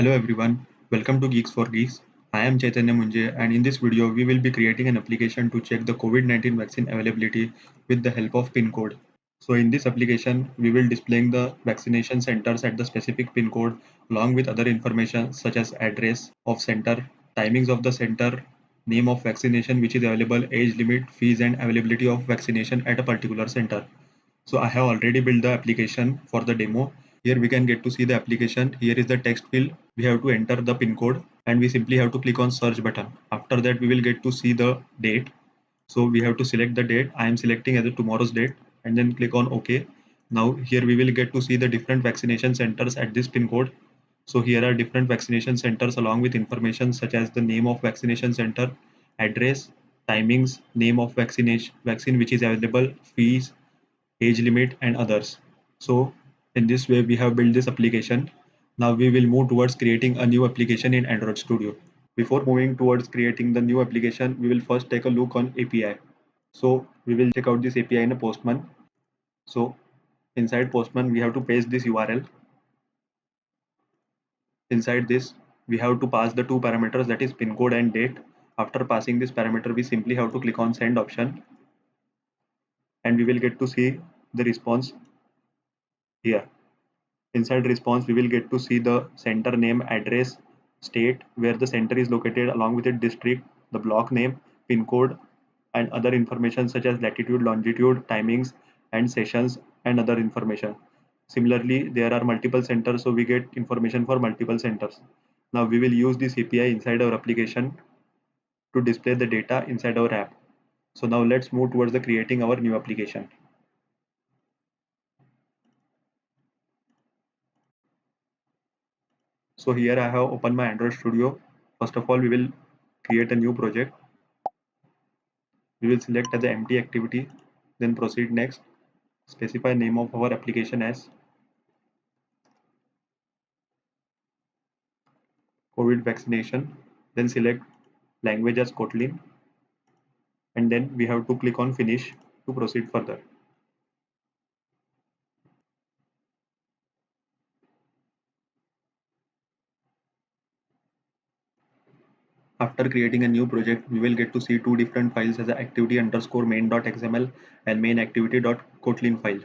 Hello everyone, welcome to Geeks for Geeks. I am Chaitanya Munje and in this video we will be creating an application to check the COVID-19 vaccine availability with the help of PIN code. So in this application we will displaying the vaccination centers at the specific PIN code along with other information such as address of center, timings of the center, name of vaccination which is available, age limit, fees and availability of vaccination at a particular center. So I have already built the application for the demo. Here we can get to see the application. Here is the text field. We have to enter the pin code and we simply have to click on search button. After that we will get to see the date. So we have to select the date. I am selecting as a tomorrow's date and then click on OK. Now here we will get to see the different vaccination centers at this pin code. So here are different vaccination centers along with information such as the name of vaccination center, address, timings, name of vaccine which is available, fees, age limit and others. So in this way we have built this application. Now we will move towards creating a new application in Android Studio. Before moving towards creating the new application, we will first take a look on API. So we will check out this API in a Postman. So inside Postman we have to paste this URL. Inside this we have to pass the two parameters, that is pin code and date. After passing this parameter we simply have to click on send option and we will get to see the response here. Inside response, we will get to see the center name, address, state, where the center is located, along with its district, the block name, pin code, and other information such as latitude, longitude, timings, and sessions, and other information. Similarly, there are multiple centers, so we get information for multiple centers. Now we will use this API inside our application to display the data inside our app. So now let's move towards the creating our new application. So here I have opened my Android Studio. First of all, we will create a new project. We will select as an empty activity, then proceed next. Specify name of our application as COVID vaccination. Then select language as Kotlin. And then we have to click on finish to proceed further. After creating a new project, we will get to see two different files as activity underscore main.xml and main activity.kotlin file.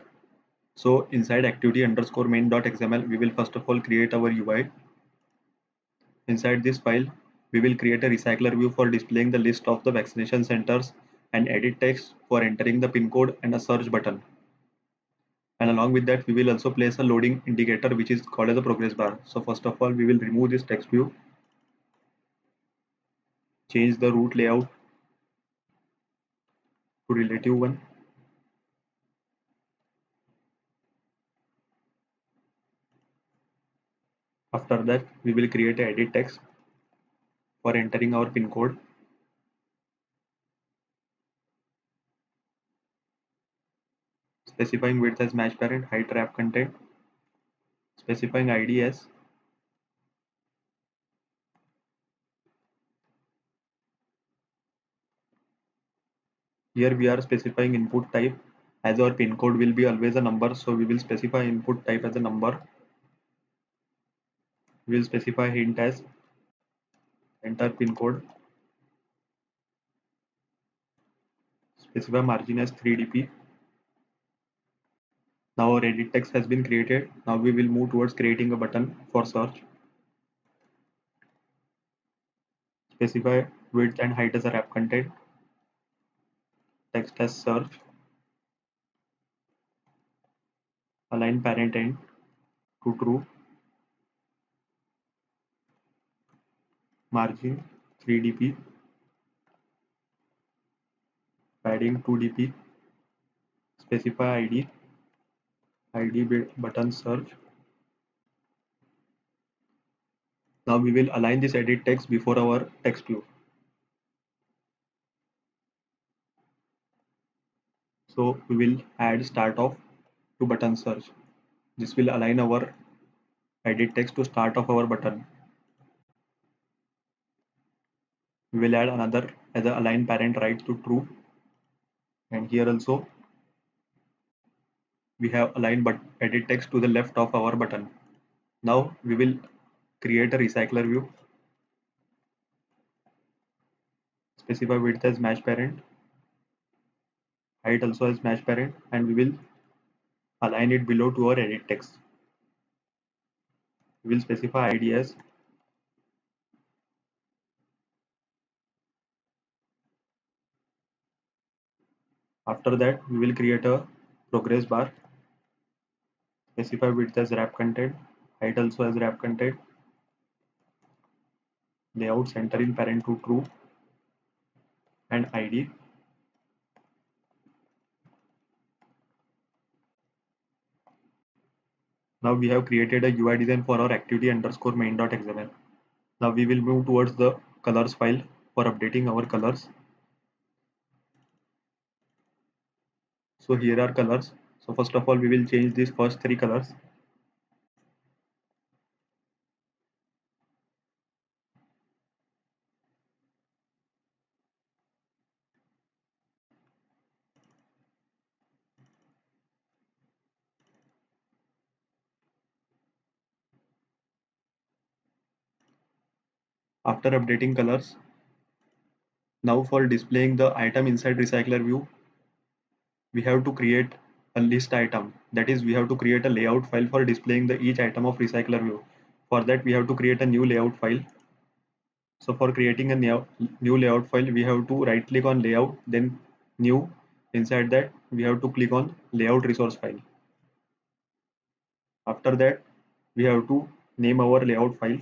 So inside activity underscore main.xml, we will first of all create our UI. Inside this file, we will create a recycler view for displaying the list of the vaccination centers and edit text for entering the pin code and a search button. And along with that, we will also place a loading indicator which is called as a progress bar. So first of all, we will remove this text view, change the root layout to relative one. After that, we will create a edit text for entering our pin code. Specifying width as match parent, height wrap content, specifying ID as here we are specifying input type as our pin code will be always a number, so we will specify input type as a number. We will specify hint as enter pin code, specify margin as 3dp. Now our edit text has been created. Now we will move towards creating a button for search. Specify width and height as a wrap content, text as search, align parent end to true, margin 3dp, padding 2dp, specify id button search. Now we will align this edit text before our text view. So we will add start of to button search. This will align our edit text to start of our button. We will add another as a align parent right to true, and here also we have aligned but edit text to the left of our button. Now we will create a recycler view, specify width as match parent, height also as match parent, and we will align it below to our edit text. We will specify ID as after that we will create a progress bar, specify width as wrap content, height also as wrap content, layout center in parent to true, and ID. Now we have created a UI design for our activity underscore main.xml. Now we will move towards the colors file for updating our colors. So here are colors. So first of all, we will change these first three colors. After updating colors, now for displaying the item inside recycler view, we have to create a list item. That is, we have to create a layout file for displaying the each item of recycler view. For that, we have to create a new layout file. So for creating a new layout file, we have to right click on layout, then new. Inside that, we have to click on layout resource file. After that, we have to name our layout file,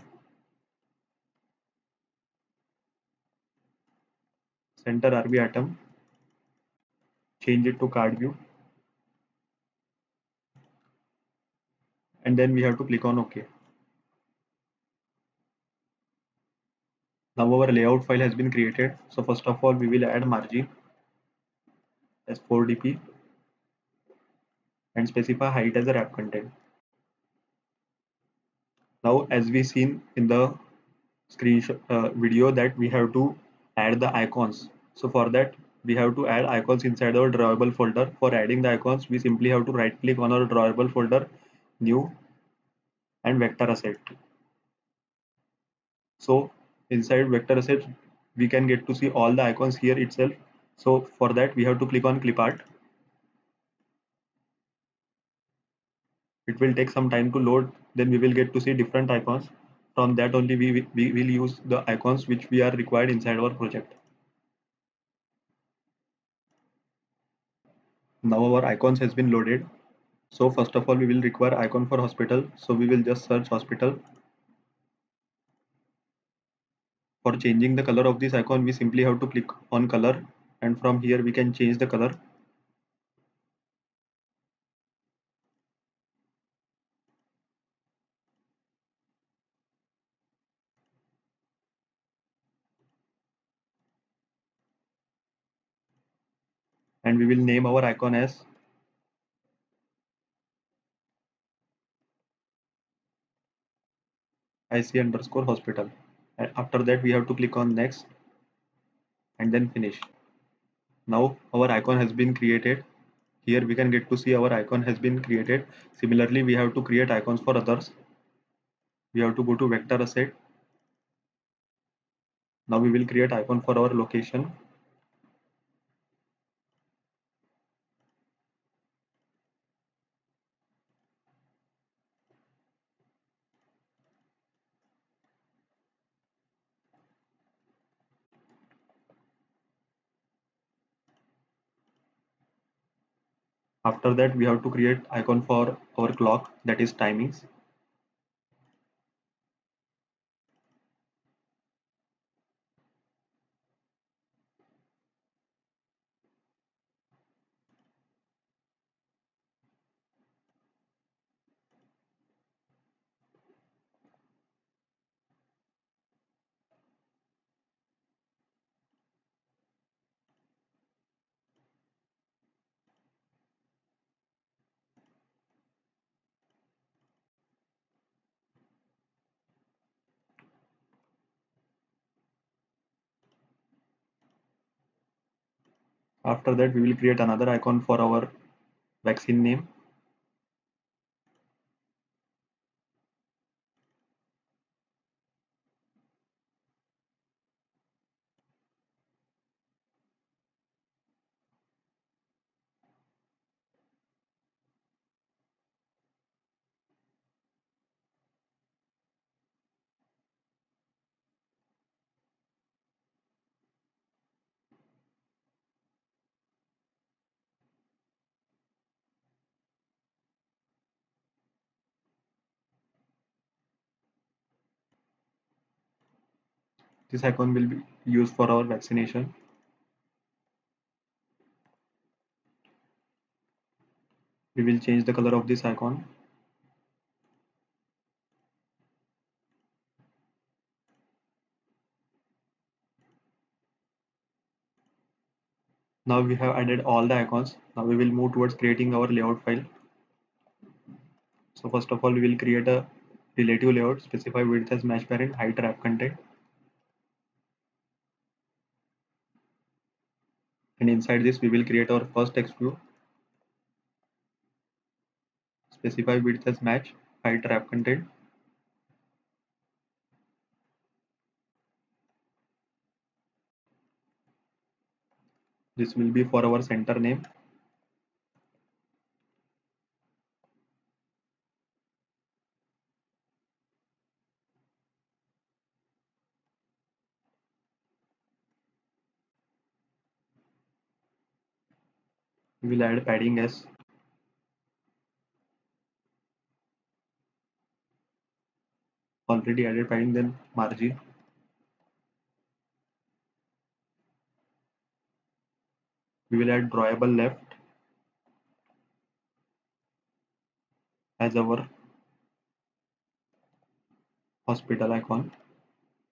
center RB atom, change it to card view, and then we have to click on OK. Now our layout file has been created. So first of all, we will add margin as 4dp and specify height as a wrap content. Now, as we seen in the screenshot video, that we have to add the icons. So for that, we have to add icons inside our drawable folder. For adding the icons, we simply have to right click on our drawable folder, new, and vector asset. So inside vector assets, we can get to see all the icons here itself. So for that, we have to click on clip art. It will take some time to load, then we will get to see different icons. From that only we will use the icons which we are required inside our project. Now our icons has been loaded. So first of all, we will require icon for hospital. So we will just search hospital. For changing the color of this icon, we simply have to click on color, and from here we can change the color. And we will name our icon as IC underscore hospital. And after that, we have to click on next and then finish. Now our icon has been created. Here we can get to see our icon has been created. Similarly, we have to create icons for others. We have to go to vector asset. Now we will create icon for our location. After that, we have to create icon for our clock, that is timings. After that, we will create another icon for our vaccine name. This icon will be used for our vaccination. We will change the color of this icon. Now we have added all the icons. Now we will move towards creating our layout file. So first of all, we will create a relative layout, specify width as match parent, height wrap content. And inside this, we will create our first text view, specify width as match, height wrap content. This will be for our center name. We will add padding as already added padding, then margin. We will add drawable left as our hospital icon.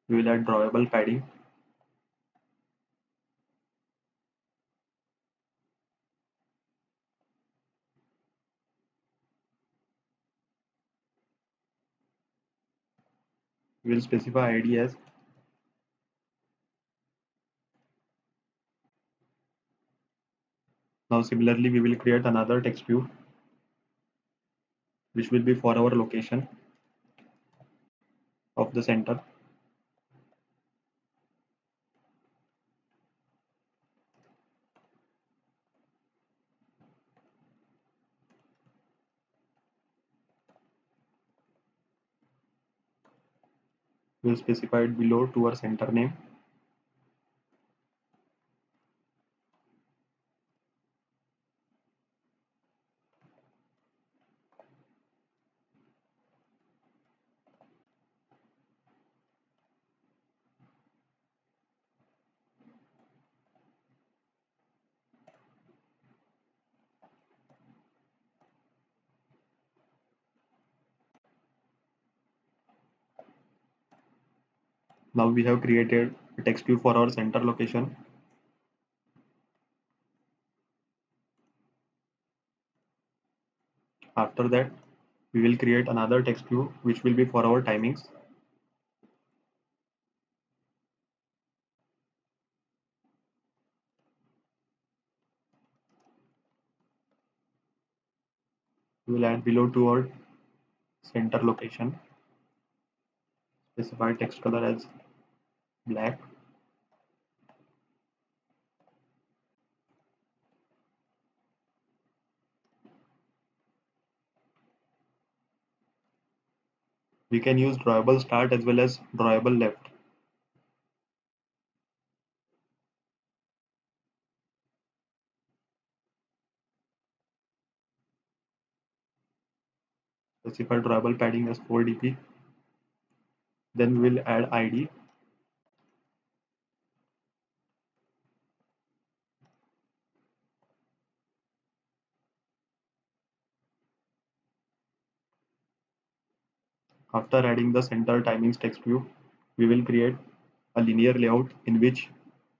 We will add drawable padding. We will specify ID as now. Similarly, we will create another text view which will be for our location of the center. We will specify it below to our center name. Now we have created a text view for our center location. After that, we will create another text view which will be for our timings. We will add below to our center location. Specify text color as black. We can use drawable start as well as drawable left. Specify drawable padding as 4 dp. Then we will add ID. After adding the center timings text view, we will create a linear layout in which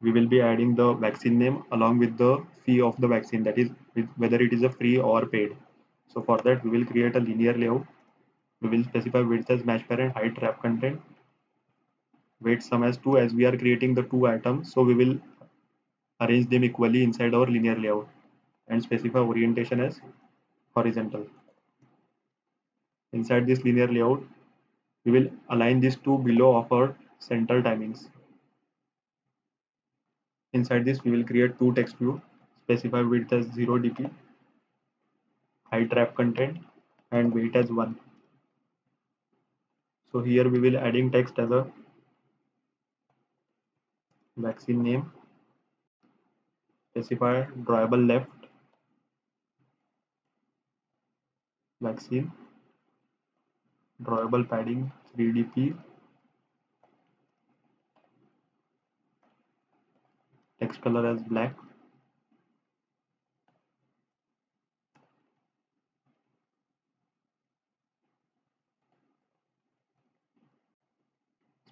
we will be adding the vaccine name along with the fee of the vaccine, that is whether it is a free or paid. So for that, we will create a linear layout. We will specify width as match parent, height wrap content, weight sum as 2, as we are creating the two items. So we will arrange them equally inside our linear layout and specify orientation as horizontal. Inside this linear layout, we will align these two below of our center timings. Inside this, we will create two text view, specify width as 0 dp, height wrap content, and weight as 1. So here we will adding text as a vaccine name, specify drawable left, vaccine, drawable padding 3 dp, text color as black.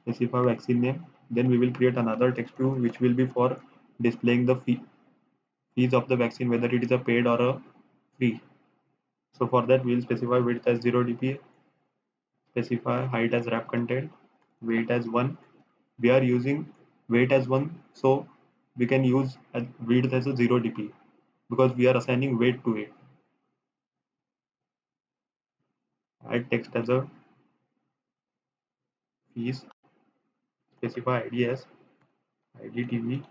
Specify vaccine name. Then we will create another text view which will be for displaying the fees of the vaccine, whether it is a paid or a free. So for that we will specify width as 0 dp, specify height as wrap content, weight as 1. We are using weight as 1, so we can use width as a 0 dp because we are assigning weight to it. Add text as a fees, specify id as idtv.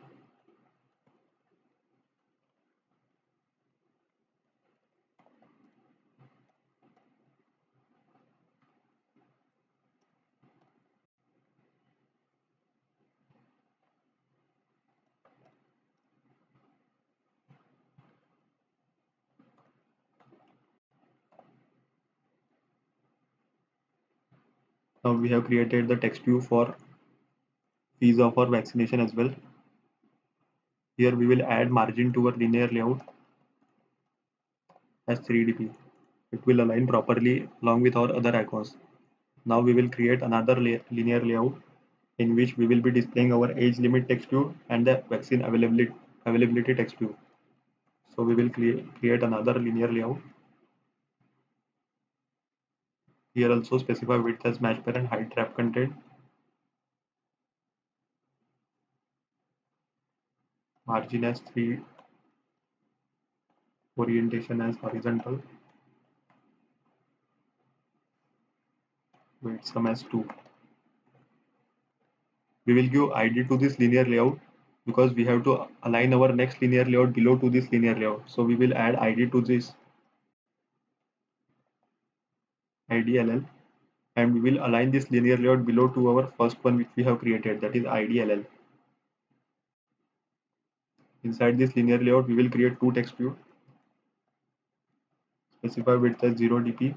Now we have created the text view for fees of our vaccination as well. Here we will add margin to our linear layout as 3dp. It will align properly along with our other icons. Now we will create another linear layout in which we will be displaying our age limit text view and the vaccine availability text view. So we will create another linear layout. Here also specify width as match pair and height wrap content. Margin as 3, orientation as horizontal, weight sum as 2. We will give ID to this linear layout because we have to align our next linear layout below to this linear layout. So we will add ID to this IDLL, and we will align this linear layout below to our first one which we have created, that is IDLL. Inside this linear layout we will create two text view. Specify width as 0 dp,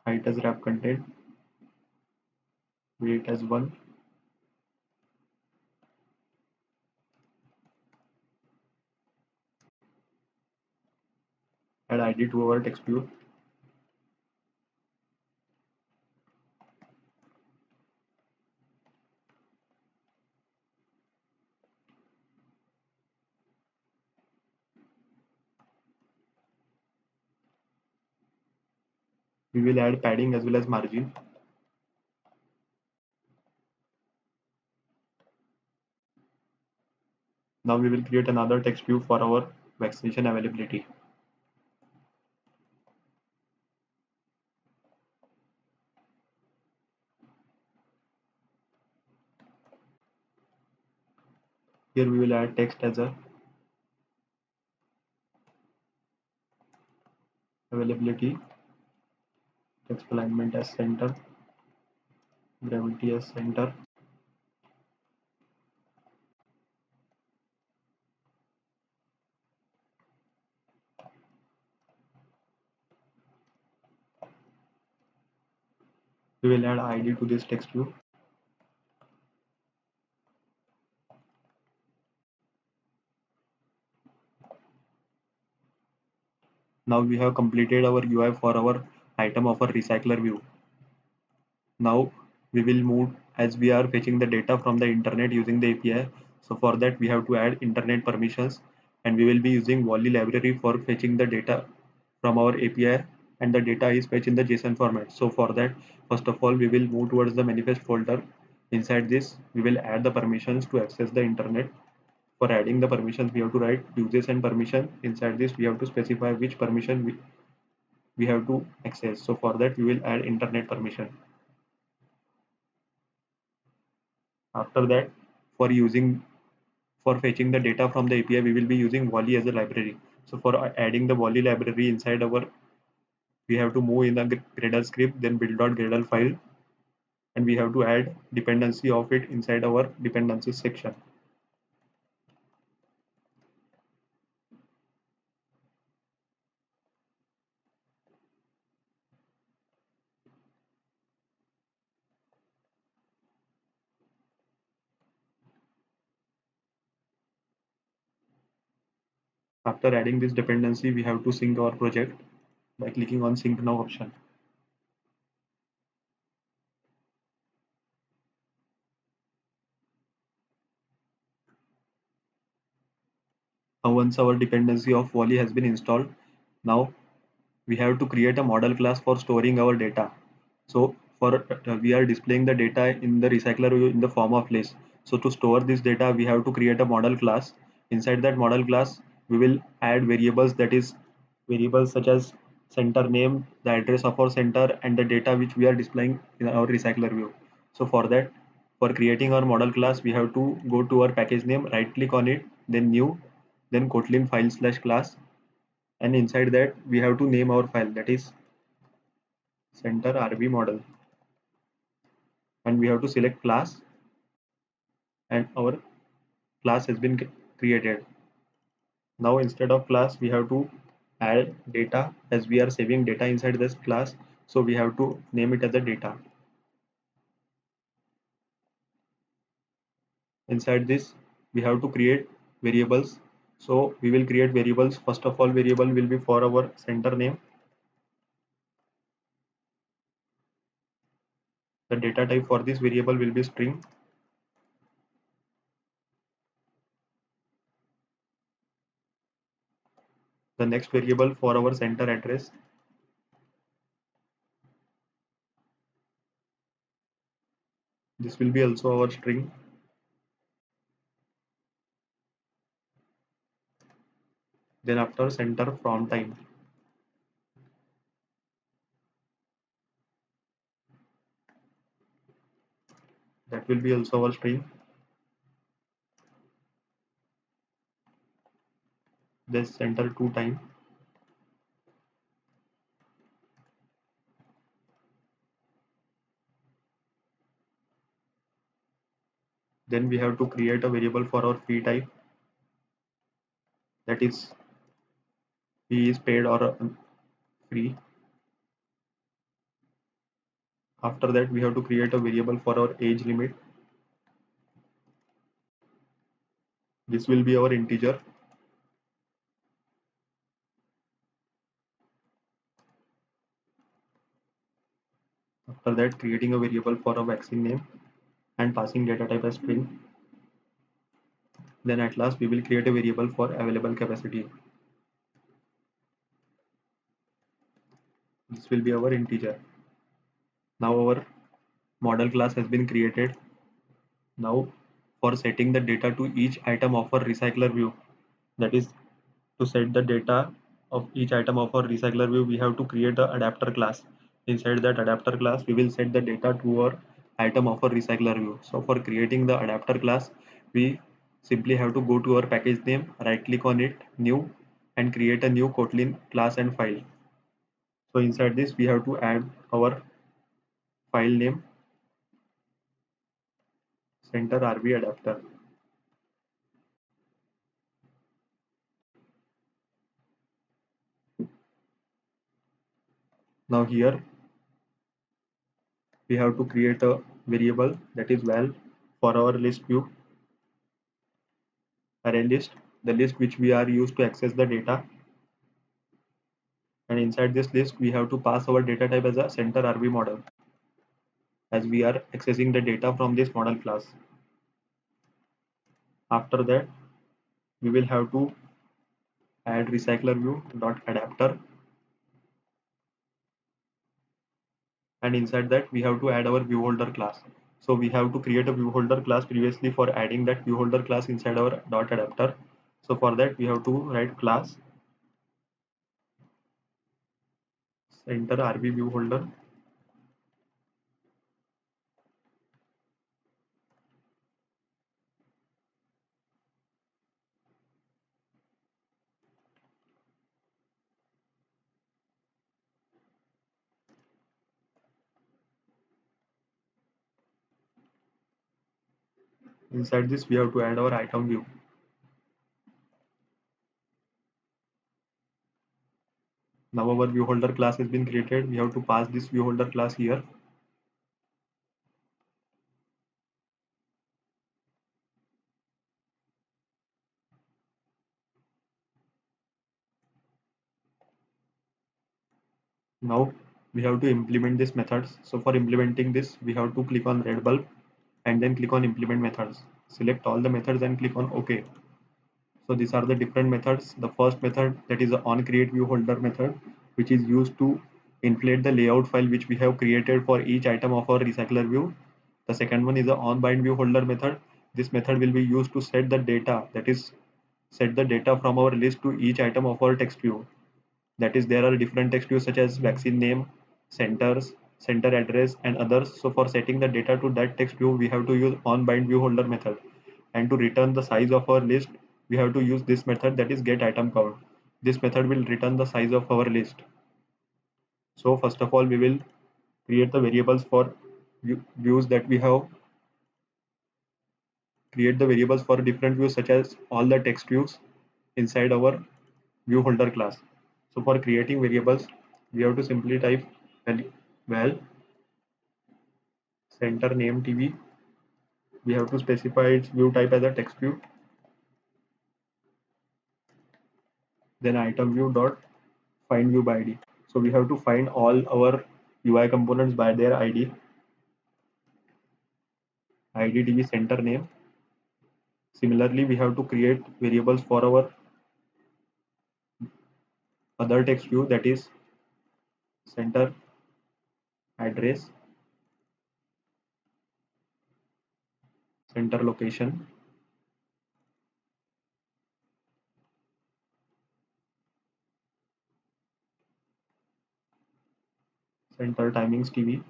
height as wrap content, weight as 1. Add ID to our text view. We will add padding as well as margin. Now we will create another text view for our vaccination availability. Here we will add text as a availability, text alignment as center, gravity as center. We will add ID to this text view. Now we have completed our UI for our item of our recycler view. Now we will move, as we are fetching the data from the internet using the API. So for that we have to add internet permissions, and we will be using Wally library for fetching the data from our API, and the data is fetched in the JSON format. So for that, first of all, we will move towards the manifest folder. Inside this, we will add the permissions to access the internet. For adding the permissions, we have to write uses and permission. Inside this, we have to specify which permission we have to access. So for that, we will add internet permission. After that, for using for fetching the data from the API, we will be using Wally as a library. So for adding the Wally library inside our, we have to move in the Gradle script, then build.gradle file, and we have to add dependency of it inside our dependencies section. After adding this dependency, we have to sync our project by clicking on sync now option. Now once our dependency of Volley has been installed, now we have to create a model class for storing our data. So for we are displaying the data in the recycler view in the form of list. So to store this data, we have to create a model class. Inside that model class, we will add variables, that is variables such as center name, the address of our center, and the data which we are displaying in our recycler view. So for that, for creating our model class, we have to go to our package name, right click on it, then new, then Kotlin file slash class, and inside that we have to name our file, that is center RB model, and we have to select class, and our class has been created. Now instead of class, we have to add data, as we are saving data inside this class, so we have to name it as a data. Inside this, we have to create variables. So we will create variables. First of all, variable will be for our center name. The data type for this variable will be string. The next variable for our center address, this will be also our string. Then after center from time, that will be also our string. Then center to time, then we have to create a variable for our fee type, that is fee is paid or free. After that, we have to create a variable for our age limit. This will be our integer. After that, creating a variable for a vaccine name and passing data type as string. Then at last, we will create a variable for available capacity. This will be our integer. Now our model class has been created. Now for setting the data to each item of our recycler view, that is to set the data of each item of our recycler view, we have to create the adapter class. Inside that adapter class, we will set the data to our item of our recycler view. So for creating the adapter class, we simply have to go to our package name, right click on it, new, and create a new Kotlin class and file. So inside this, we have to add our file name, center RB adapter. Now here we have to create a variable, that is val, for our list view, array list, the list which we are used to access the data. And inside this list, we have to pass our data type as a center RB model, as we are accessing the data from this model class. After that, we will have to add recycler view dot adapter, and inside that we have to add our view holder class. So we have to create a view holder class previously for adding that view holder class inside our dot adapter. So for that, we have to write class center RB view holder. Inside this, we have to add our item view. Now our view holder class has been created. We have to pass this view holder class here. Now we have to implement these methods. So for implementing this, we have to click on red bulb and then click on implement methods. Select all the methods and click on OK. So these are the different methods. The first method, that is the on create view holder method, which is used to inflate the layout file which we have created for each item of our recycler view. The second one is the on bind view holder method. This method will be used to set the data, that is set the data from our list to each item of our text view. That is, there are different text views such as vaccine name, centers, center address, and others. So for setting the data to that text view, we have to use on bind view holder method. And to return the size of our list, we have to use this method, that is get item count. This method will return the size of our list. So first of all, we will create the variables for views that we have. Create the variables for different views such as all the text views inside our view holder class. So for creating variables, we have to simply type val center name TV. We have to specify its view type as a text view. Then item view dot find view by ID. So we have to find all our UI components by their ID. ID TV center name. Similarly, we have to create variables for our other text view, that is center address, center location, center timings TV.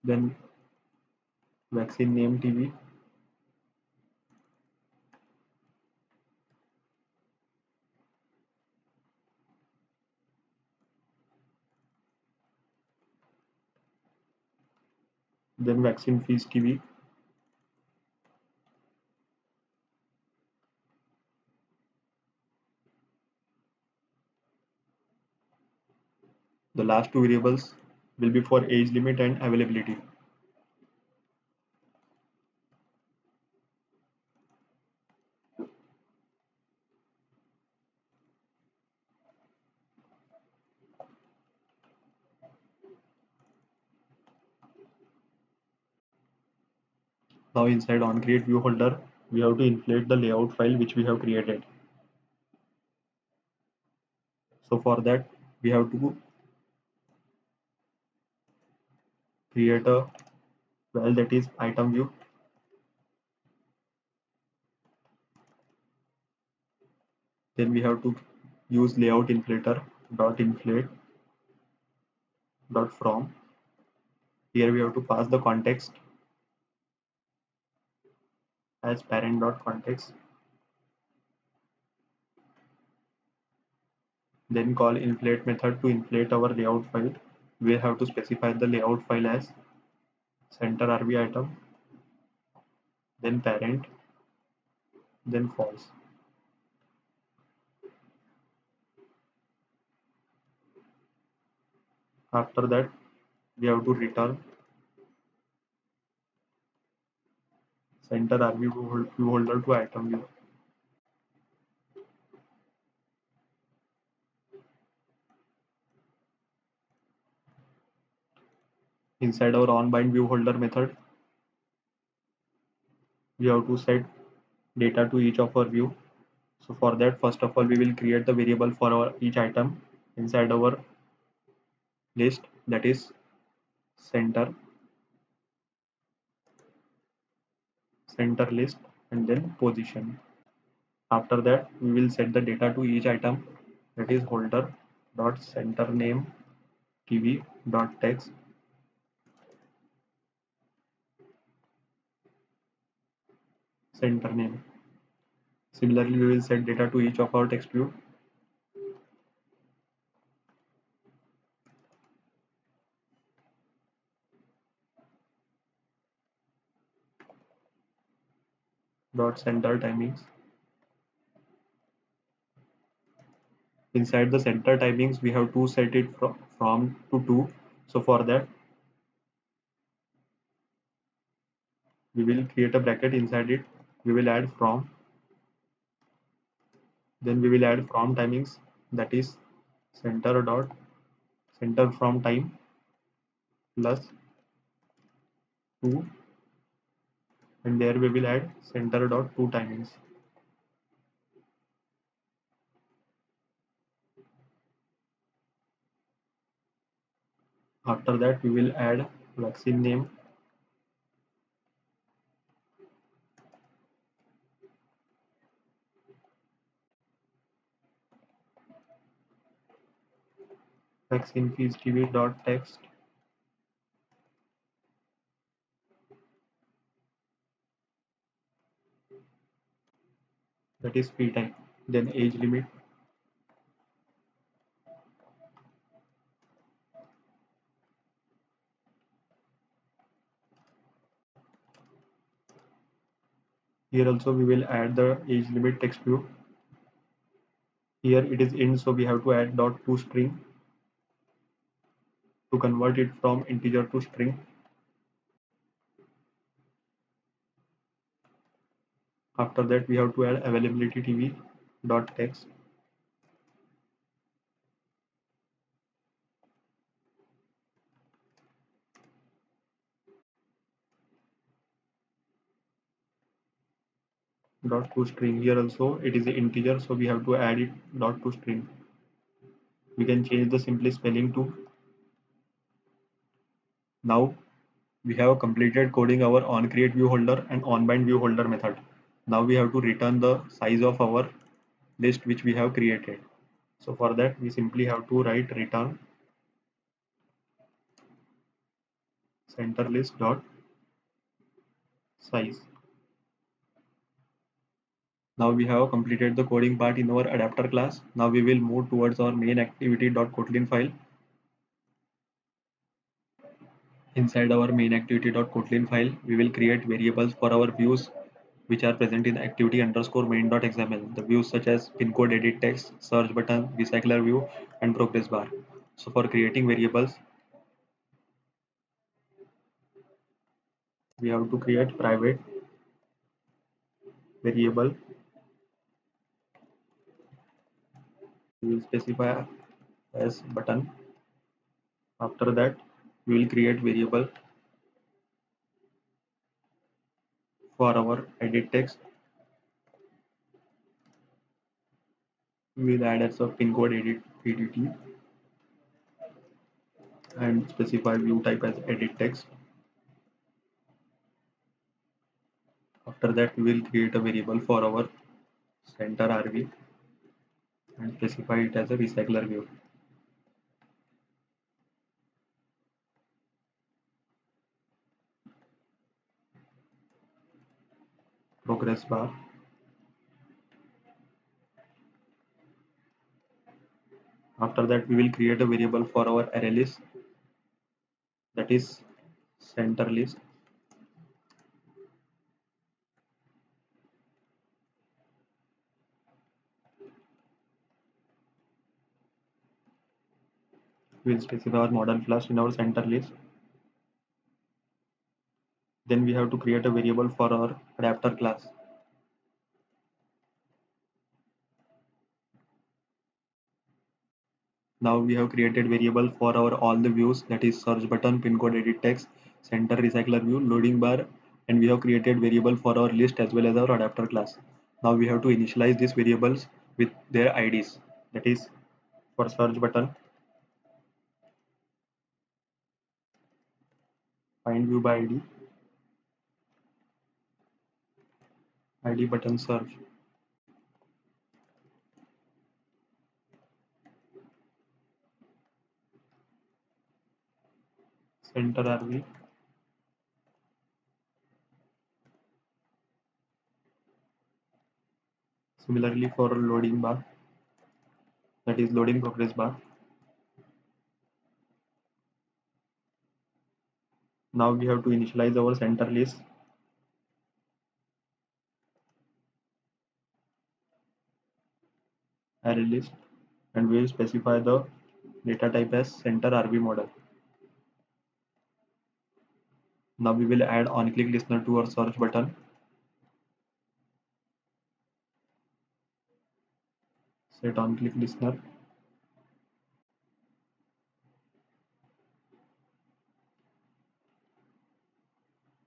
Then vaccine name TV. Then vaccine fees TV. The last two variables will be for age limit and availability. Now inside on create view holder, we have to inflate the layout file which we have created. So for that, we have to create a val, that is item view. Then we have to use layout inflator dot inflate dot from. Here we have to pass the context as parent dot context. Then call inflate method to inflate our layout file. We have to specify the layout file as center RV item, then parent, then false. After that, we have to return center RV view holder to item view. Inside our onBind view holder method, we have to set data to each of our view. So for that, first of all, we will create the variable for our each item inside our list, that is center list, and then position. After that, we will set the data to each item, that is holder dot center name TV dot text center name. Similarly, we will set data to each of our text view. Dot center timings. Inside the center timings, we have to set it from to 2. So for that, we will create a bracket. Inside it, we will add from, then we will add from timings, that is center dot center from time plus 2, and there we will add center dot 2 timings. After that, we will add vaccine name, vaccine fees tv dot text, that is fee type, then age limit, here also we will add the age limit text view. Here it is int, so we have to add dot to string to convert it from integer to string. After that, we have to add availability tv dot text, dot to string. Here also it is an integer, so we have to add it dot to string. We can change the simply spelling too. Now we have completed coding our onCreate view holder and onBind view holder method. Now we have to return the size of our list which we have created. So for that, we simply have to write return center list dot size. Now we have completed the coding part in our adapter class. Now we will move towards our main activity.kotlin file. Inside our main activity.kotlin file, we will create variables for our views which are present in activity underscore main.xml. The views such as pin code edit text, search button, recycler view, and progress bar. So for creating variables, we have to create private variable. We will specify as button. After that, we will create variable for our edit text. We will add as a pin code edit pdt and specify view type as edit text. After that, we will create a variable for our center rv and specify it as a recycler view. Progress bar. After that, we will create a variable for our array list, that is center list. We will specify our model class in our center list. Then we have to create a variable for our adapter class. Now we have created variable for our all the views, that is search button, pin code edit text, center recycler view, loading bar, and we have created variable for our list as well as our adapter class. Now we have to initialize these variables with their IDs, that is for search button, find view by ID button search, center RV, similarly for loading bar, that is loading progress bar. Now we have to initialize our center list, array list, and we will specify the data type as center RB model. Now we will add on-click listener to our search button. Set on-click listener.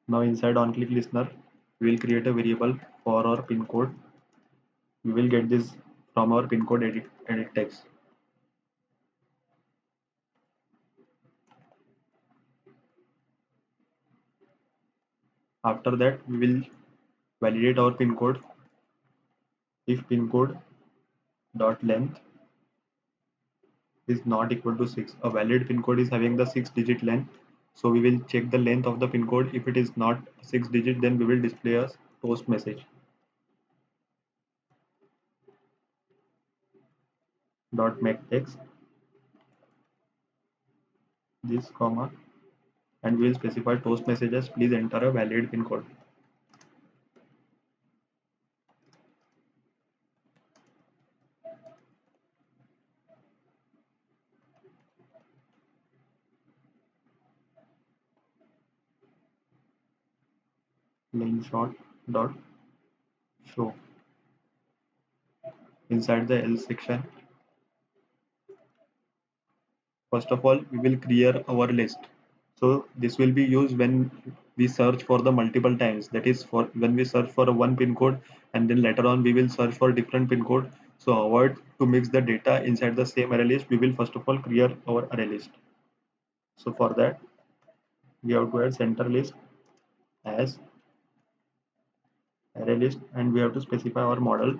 Now inside on-click listener, we will create a variable for our pin code. We will get this from our pin code edit text. After that, we will validate our pin code. If pin code dot length is not equal to 6, a valid pin code is having the 6-digit length, so we will check the length of the pin code. If it is not 6-digit, then we will display a toast message. Dot make text this comma, and we will specify toast messages. Please enter a valid pin code. Line dot show. Inside the else section, first of all, we will clear our list. So this will be used when we search for the multiple times. That is for when we search for a one pin code and then later on we will search for different pin code. So avoid to mix the data inside the same array list. We will first of all clear our array list. So for that, we have to add center list as array list, and we have to specify our model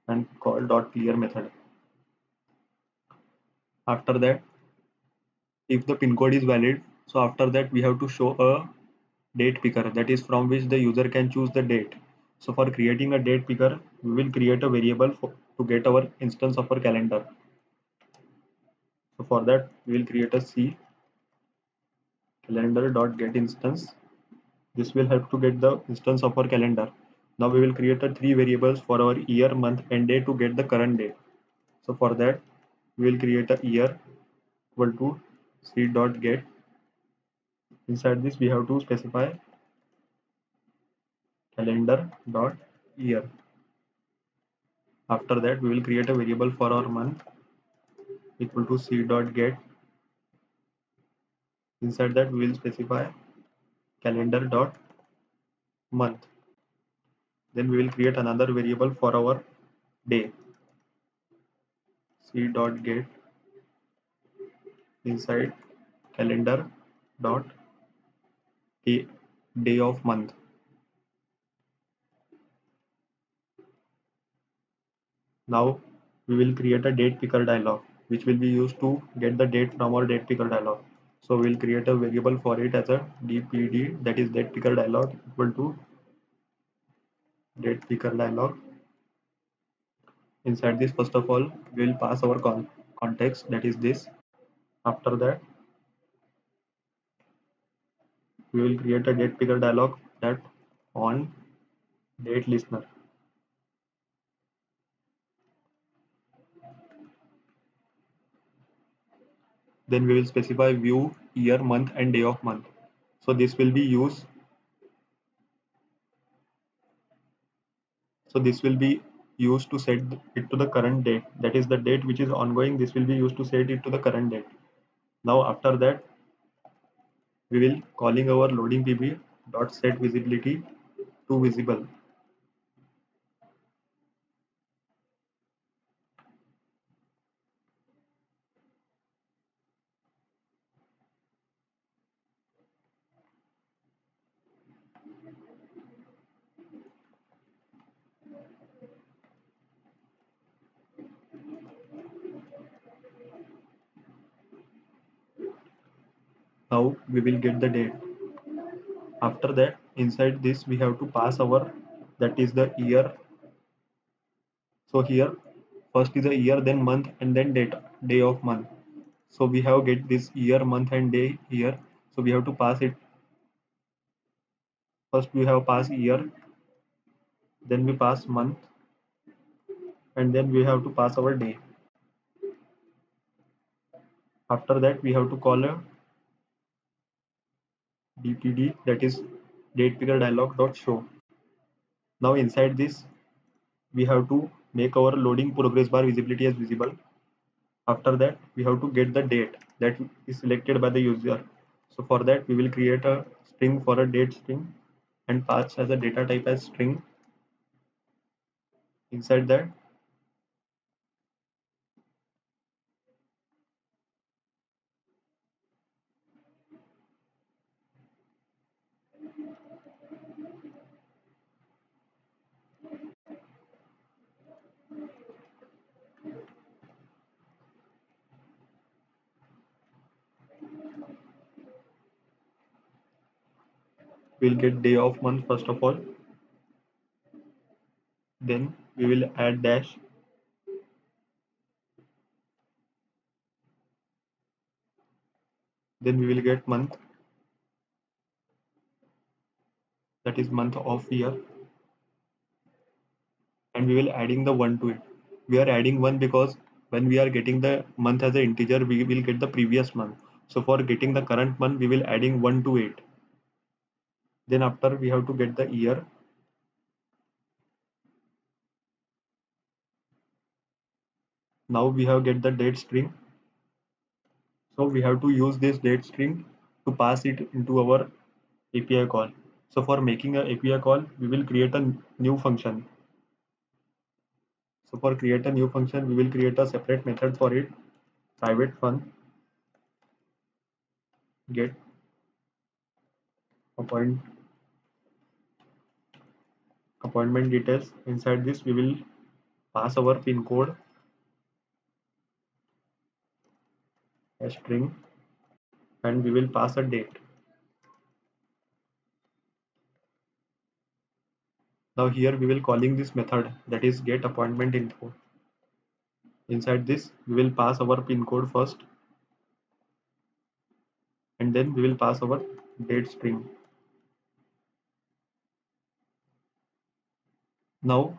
and call dot clear method. After that, if the pin code is valid, so after that we have to show a date picker, that is from which the user can choose the date. So for creating a date picker, we will create a variable to get our instance of our calendar. So for that, we will create a C calendar.get instance. This will help to get the instance of our calendar. Now we will create a 3 variables for our year, month and day to get the current day. So for that, we will create a year equal to c.get. Inside this, we have to specify calendar.year. After that, we will create a variable for our month equal to c.get. Inside that, we will specify calendar.month. Then we will create another variable for our day, c.get inside calendar.day of month. Now we will create a date picker dialog, which will be used to get the date from our date picker dialog. So we'll create a variable for it as a dpd, that is date picker dialog equal to date picker dialog. Inside this, first of all, we will pass our context, that is this. After that, we will create a date picker dialog that on date listener. Then we will specify view year, month and day of month. So this will be used. So this will be used to set it to the current date. That is the date which is ongoing. This will be used to set it to the current date. Now after that, we will calling our loading pb dot set visibility to visible. Now we will get the date. After that, inside this we have to pass our, that is the year. So here first is the year, then month and then date, day of month. So we have get this year, month and day here. So we have to pass it. First we have pass year, then we pass month, and then we have to pass our day. After that we have to call a dpd, that is date picker dialog dot show. Now inside this we have to make our loading progress bar visibility as visible. After that we have to get the date that is selected by the user. So for that we will create a string for a date string and pass as a data type as string. Inside that we'll get day of month first of all. Then we will add dash. Then we will get month, that is month of year, and we will adding the 1 to it. We are adding 1 because when we are getting the month as an integer we will get the previous month. So for getting the current month we will adding 1 to it. Then after we have to get the year. Now we have get the date string. So we have to use this date string to pass it into our API call. So for making a API call we will create a new function. So for create a new function we will create a separate method for it, private fun get appoint appointment details. Inside this we will pass our pin code as string and we will pass a date. Now here we will calling this method, that is get appointment info. Inside this we will pass our pin code first and then we will pass our date string. Now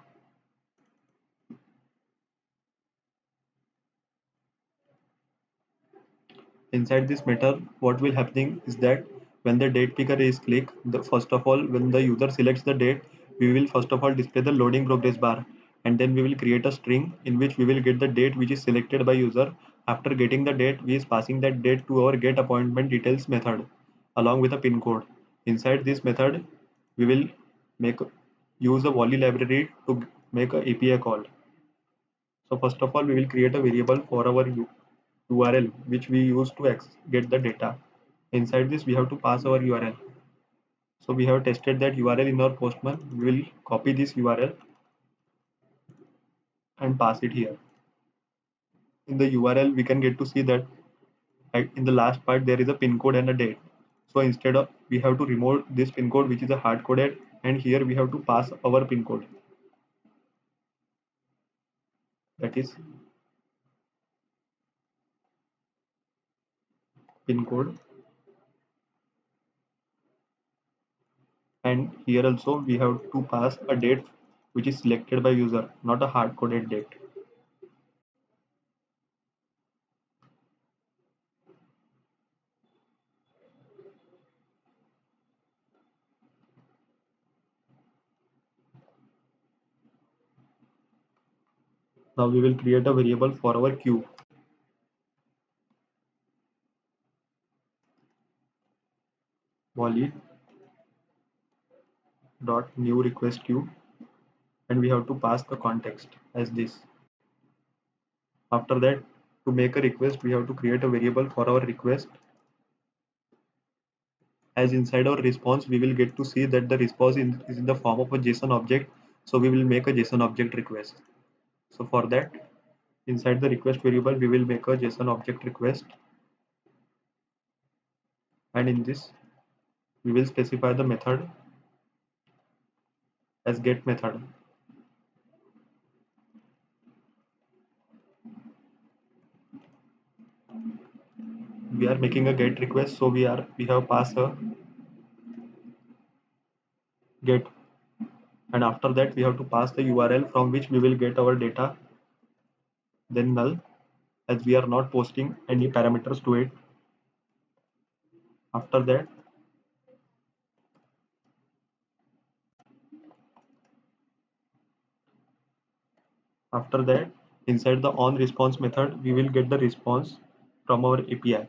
inside this method what will happening is that when the date picker is clicked, first of all when the user selects the date we will first of all display the loading progress bar, and then we will create a string in which we will get the date which is selected by user. After getting the date we is passing that date to our get appointment details method along with a pin code. Inside this method we will make use the volley library to make a API call. So first of all we will create a variable for our URL which we use to get the data. Inside this we have to pass our URL. So we have tested that URL in our Postman. We will copy this URL and pass it here. In the URL we can get to see that in the last part there is a pin code and a date. So instead of we have to remove this pin code which is a hard coded, and here we have to pass our pin code, that is pin code, and here also we have to pass a date which is selected by user, not a hard coded date. Now we will create a variable for our queue. Volley dot new request queue, and we have to pass the context as this. After that, to make a request we have to create a variable for our request, as inside our response we will get to see that the response is in the form of a JSON object. So we will make a JSON object request. So for that, inside the request variable we will make a JSON object request, and in this we will specify the method as get method. We are making a get request, so we have passed a get, and after that we have to pass the URL from which we will get our data. then null, as we are not posting any parameters to it. After that, inside the on response method, we will get the response from our API.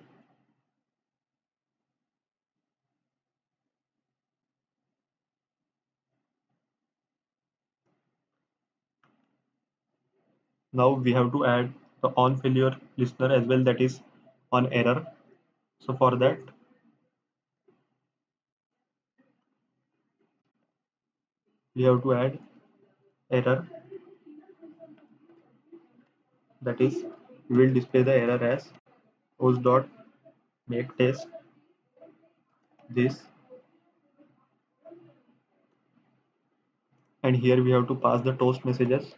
Now we have to add the on failure listener as well, that is on error. So for that, we have to add error, that is we will display the error as host dot make test this, and here we have to pass the toast messages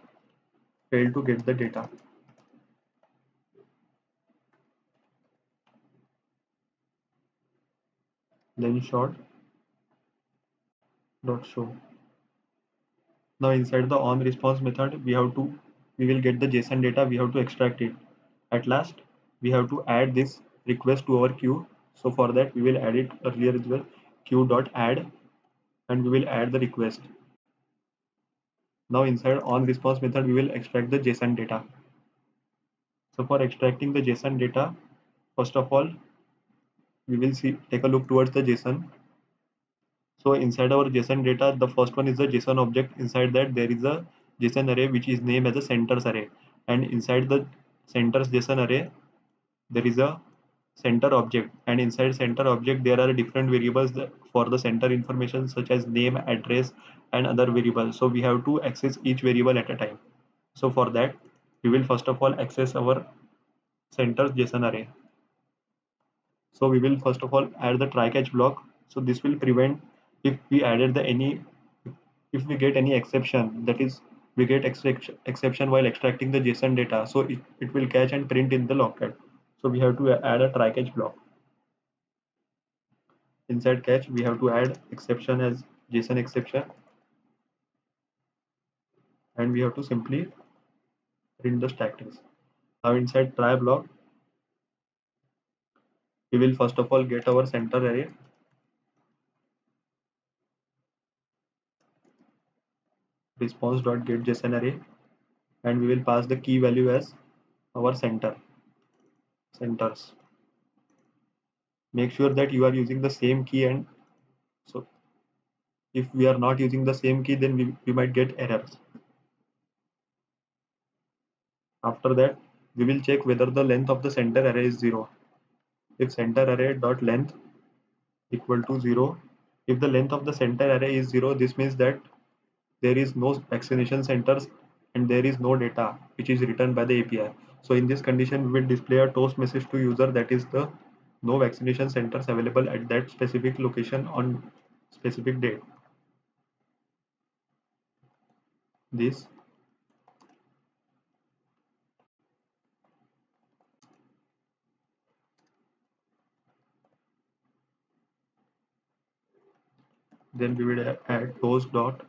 failed to get the data. Then short dot show. Now inside the on response method, we will get the JSON data, we have to extract it. At last, we have to add this request to our queue. So for that, we will add it earlier as well, queue dot add, and we will add the request. Now inside on response method, we will extract the JSON data. So for extracting the JSON data, first of all, we will take a look towards the JSON. So inside our JSON data, the first one is the JSON object. Inside that there is a JSON array which is named as a centers array, and inside the centers JSON array there is a center object, and inside center object there are different variables for the center information such as name, address, and other variables. So we have to access each variable at a time. So for that, we will first of all access our centers JSON array. So we will first of all add the try catch block. So this will prevent if we added the any if we get any exception, that is we get exception while extracting the JSON data. So it will catch and print in the logcat. So we have to add a try catch block. Inside catch, we have to add exception as JSON exception, and we have to simply print the stack trace. Now inside try block, we will first of all get our center array, response.getJSON array, and we will pass the key value as our centers. Make sure that you are using the same key, and so if we are not using the same key, then we might get errors. After that, we will check whether the length of the center array is 0. If center array dot length equal to 0, if the length of the center array is 0, this means that there is no vaccination centers and there is no data which is written by the API. So in this condition, we will display a toast message to user, that is the no vaccination centers available at that specific location on specific date. This then we will add toast dot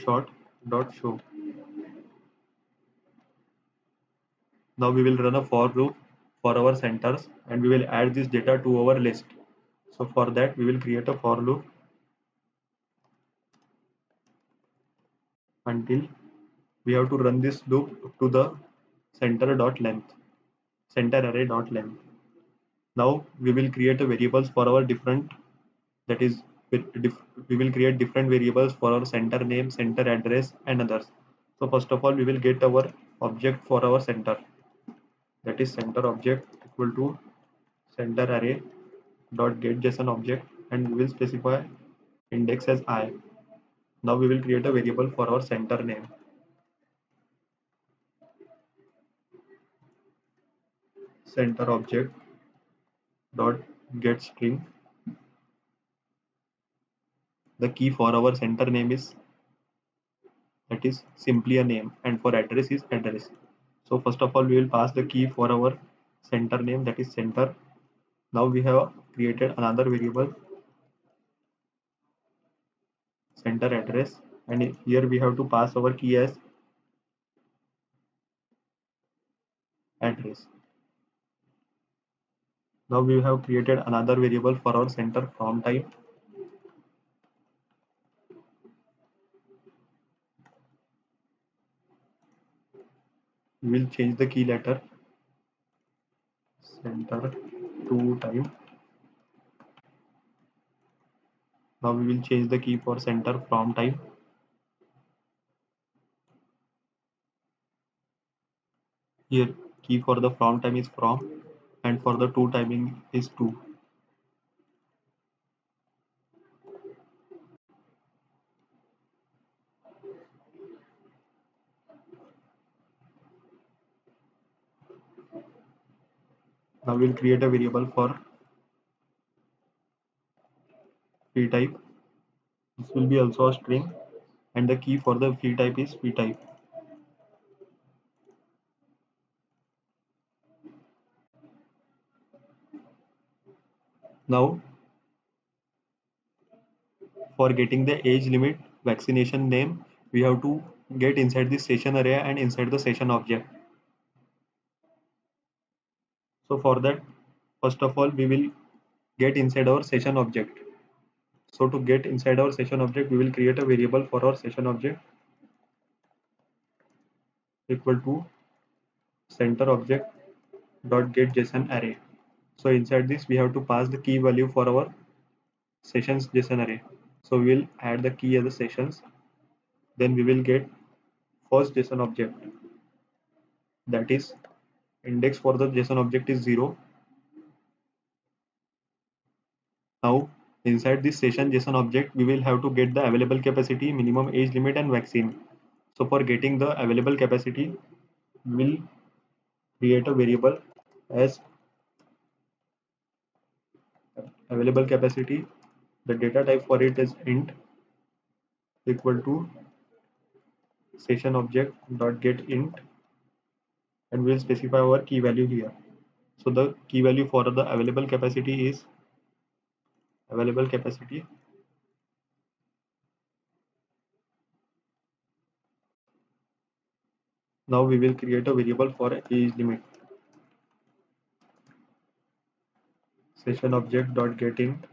short dot show. Now we will run a for loop for our centers and we will add this data to our list. So for that, we will create a for loop until we have to run this loop to the center dot length, center array dot length. Now we will create a variables for our different, that is we will create different variables for our center name, center address, and others. So first of all, we will get our object for our center, that is center object equal to center array dot get JSON object, and we will specify index as I. Now we will create a variable for our center name, center object dot get string. The key for our center name is, that is simply a name, and for address is address. So first of all, we will pass the key for our center name, that is center. Now we have created another variable, center address, and here we have to pass our key as address. Now we have created another variable for our center from type. We will change the key letter center to time. Now we will change the key for center from time. Here key for the from time is from, and for the to timing is to. Now we'll create a variable for free type. This will be also a string, and the key for the free type is free type. Now for getting the age limit vaccination name, we have to get inside the session array and inside the session object. So for that, first of all, we will get inside our session object. So to get inside our session object, we will create a variable for our session object equal to center object dot get JSON array. So inside this, we have to pass the key value for our sessions JSON array. So we will add the key as the sessions. Then we will get first JSON object, that is index for the JSON object is 0. Now inside this session JSON object, we will have to get the available capacity, minimum age limit, and vaccine. So for getting the available capacity, we will create a variable as available capacity. The data type for it is int equal to session object dot get int, and we'll specify our key value here. So the key value for the available capacity is available capacity. Now we will create a variable for age limit. Session object dot get int.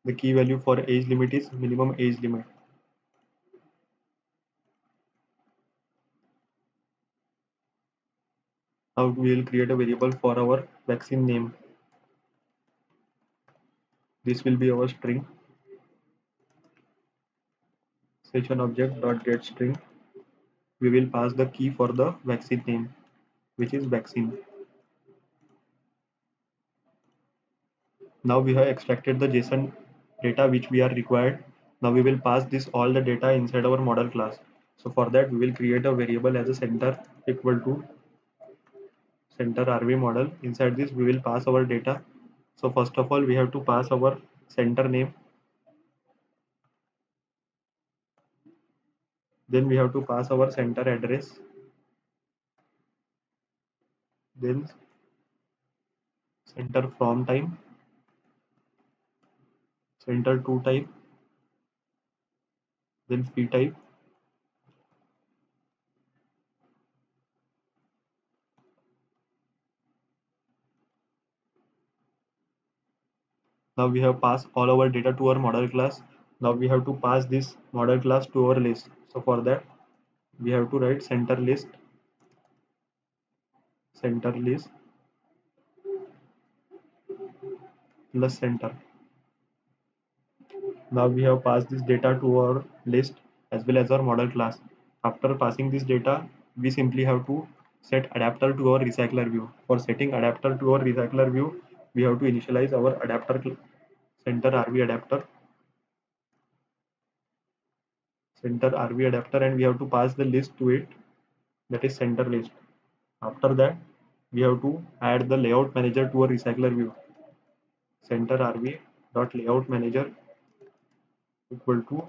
The key value for age limit is minimum age limit. Now we will create a variable for our vaccine name. This will be our string. Session object dot get string. We will pass the key for the vaccine name, which is vaccine. Now we have extracted the JSON data which we are required. Now we will pass this all the data inside our model class. So for that, we will create a variable as a center equal to center RV model. Inside this, we will pass our data. So first of all, we have to pass our center name. Then we have to pass our center address. Then center from time, center to type, then free type. Now we have passed all our data to our model class. Now we have to pass this model class to our list. So for that, we have to write center list plus center. Now we have passed this data to our list as well as our model class. After passing this data, we simply have to set adapter to our recycler view. For setting adapter to our recycler view, we have to initialize our adapter center RV adapter and we have to pass the list to it, that is center list. After that, we have to add the layout manager to our recycler view. Center RV dot layout manager equal to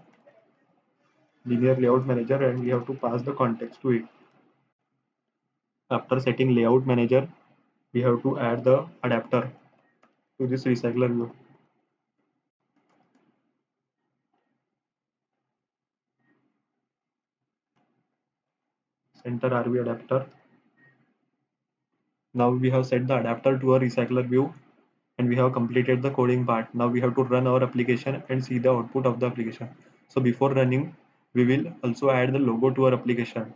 linear layout manager, and we have to pass the context to it. After setting layout manager, we have to add the adapter to this recycler view. Center RV adapter Now we have set the adapter to a recycler view and we have completed the coding part. Now we have to run our application and see the output of the application. So before running, we will also add the logo to our application.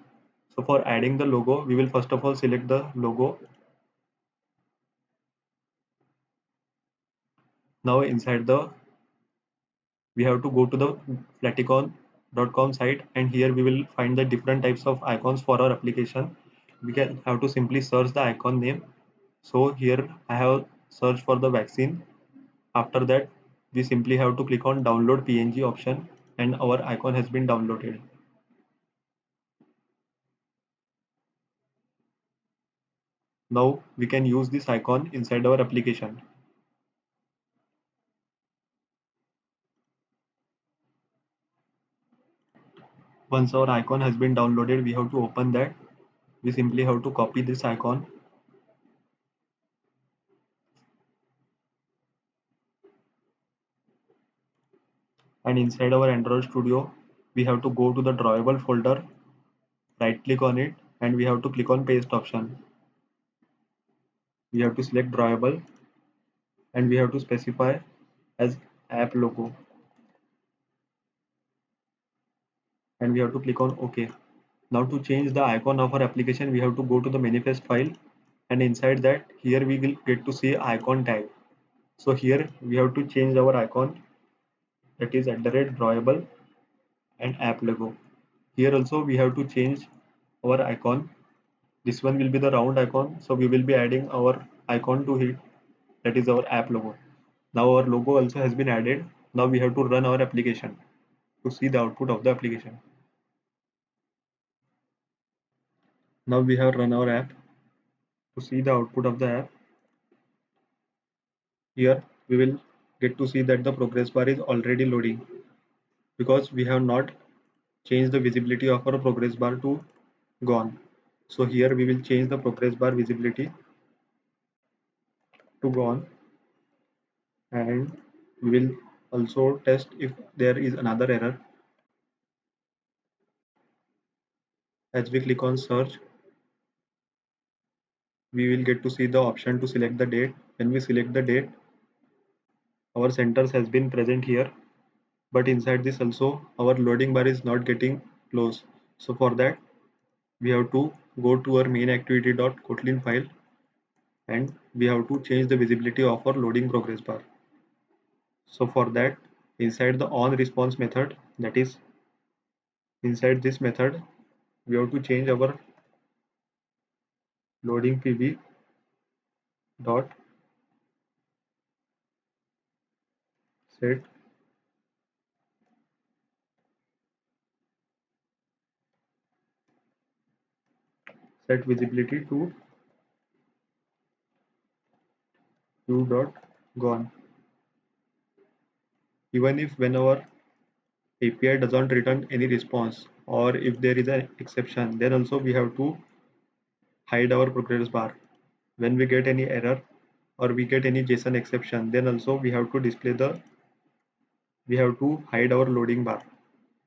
So for adding the logo, we will first of all select the logo. Now inside the, we have to go to the flaticon.com site and here we will find the different types of icons for our application. We can have to simply search the icon name. So here I have searched for the vaccine. After that, we simply have to click on download PNG option and our icon has been downloaded. Now we can use this icon inside our application. Once our icon has been downloaded, we have to open that. We simply have to copy this icon and inside our Android Studio, we have to go to the drawable folder, right click on it and we have to click on paste option. We have to select drawable and we have to specify as app logo and we have to click on OK. Now to change the icon of our application, we have to go to the manifest file and inside that here we will get to see icon tag. So here we have to change our icon, that is @drawable and app logo. Here also we have to change our icon. This one will be the round icon. So we will be adding our icon to it, that is our app logo. Now our logo also has been added. Now we have to run our application to see the output of the application. Now we have run our app to see the output of the app. Here we will get to see that the progress bar is already loading because we have not changed the visibility of our progress bar to gone. So here we will change the progress bar visibility to gone and we will also test if there is another error. As we click on search, we will get to see the option to select the date. When we select the date, our centers has been present here, but inside this also our loading bar is not getting close. So for that we have to go to our main activity.kotlin file and we have to change the visibility of our loading progress bar. So for that, inside the on response method, that is inside this method, we have to change our loading pb dot set visibility to view dot gone. Even if when our API doesn't return any response or if there is an exception, then also we have to hide our progress bar. When we get any error or we get any JSON exception, then also we have to display the, we have to hide our loading bar.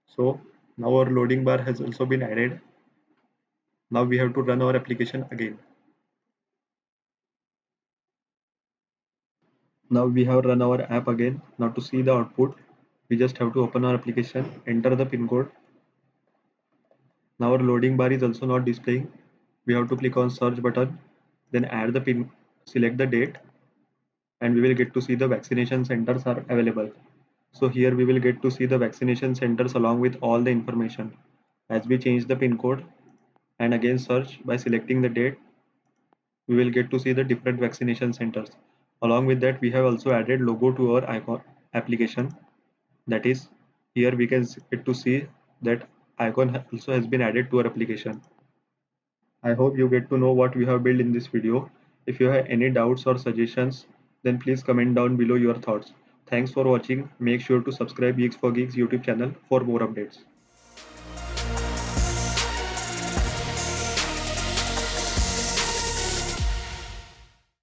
So now our loading bar has also been added. Now we have to run our application again. Now we have run our app again. Now to see the output, we just have to open our application, enter the pin code. Now our loading bar is also not displaying. We have to click on search button, then add the pin, select the date, and we will get to see the vaccination centers are available. So here we will get to see the vaccination centers along with all the information. As we change the pin code and again search by selecting the date, we will get to see the different vaccination centers. Along with that, we have also added logo to our icon application. That is, here we can get to see that icon also has been added to our application. I hope you get to know what we have built in this video. If you have any doubts or suggestions, then please comment down below your thoughts. Thanks for watching. Make sure to subscribe Geeks for Geeks YouTube channel for more updates.